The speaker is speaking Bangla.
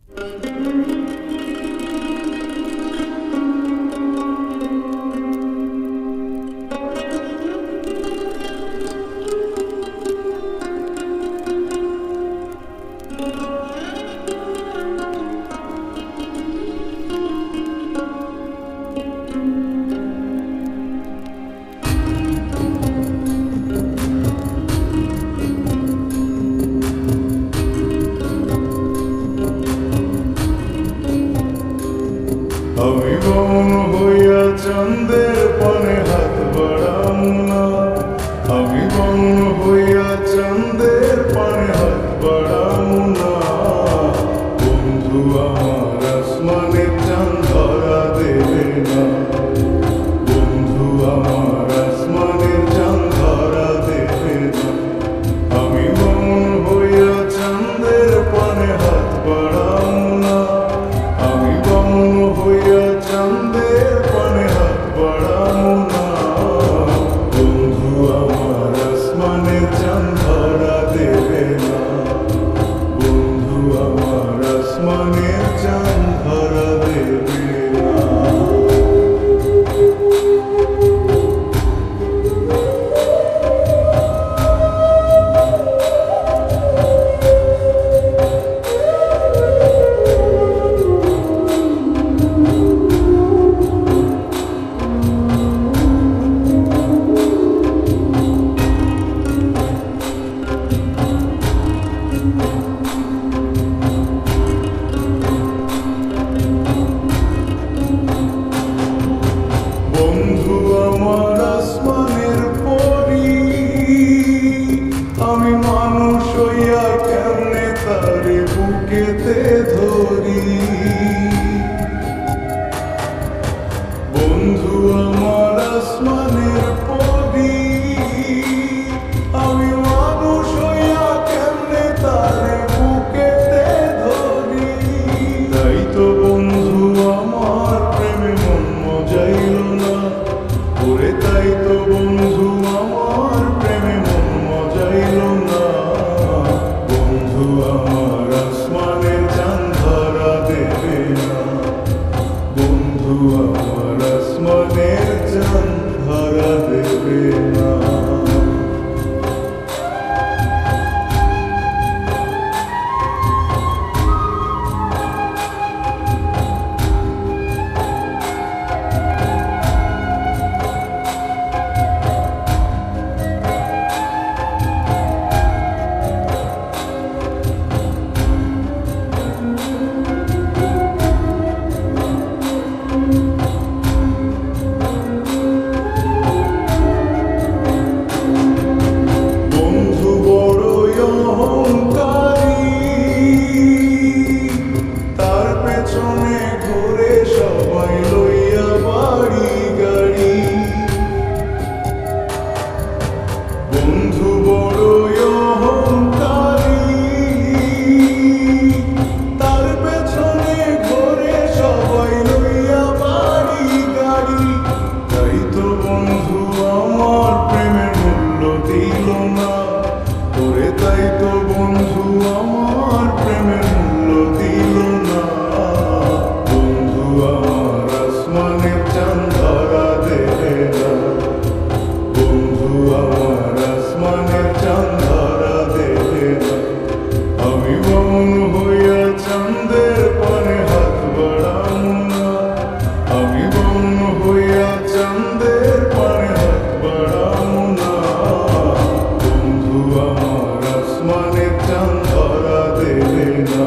আমি মৌন হইয়া চাঁদের পানে হাত বাড়াম না, আমি মৌন হইয়া চাঁদের পানে হাত বাড়াম না। বন্ধু আমার আসমানে চাঁদ ধরা দেবে না, বন্ধু আমার আসমানে চাঁদ ধরা দেবে না। আমি মৌন হইয়া চাঁদের পানে হাত বাড়াম না, আমি মৌন হইয়া চাঁদের পানে হাত বাড়াম না। বন্ধু আমার আসমানে চাঁদ ধরা দেবে না, বন্ধু আমার আসমানে চাঁদ ধরা দেবে না। বন্ধু আমার আসমানের পরি, আমি মানুষ হইয়া কেমনে তারে বুকেতে ধরি। বন্ধু আমার আসমানের পরি, আমি মানুষ হইয়া কেমনে তারে বুকেতে ধরি। তাই তো বন্ধু আমার প্রেমে মন মজাইল না, ওরে তাই তো বন্ধু আমার প্রেমে মন মজাইল না। বন্ধু আমার আসমানে চাঁদ ধরা দেবে না, বন্ধু আমার আসমানে চাঁদ ধরা দেবে না। বন্ধু বড়ই অহংকারী, তার পেছনে ঘুরে সবাই লইয়া বাড়ি গাড়ি। বন্ধু বড়ই অহংকারী, তার পেছনে ঘুরে সবাই লইয়া বাড়ি গাড়ি। তাই তো বন্ধু আমার প্রেমের মূল্য দিল না, ওরে তাই তো বন্ধু আমার প্রেমের মূল্য দিল না। বন্ধু আমার আসমানে চাঁদ ধরা দেবে না, বন্ধু আমার আসমানে চাঁদ ধরা দেবে না। আমি মৌন হইয়া চাঁদের পানে হাত বাড়াম না, আমি মৌন হইয়া চাঁদের পানে হাত বাড়াম না। বন্ধু আমার আসমানে চাঁদ ধরা দেবে না।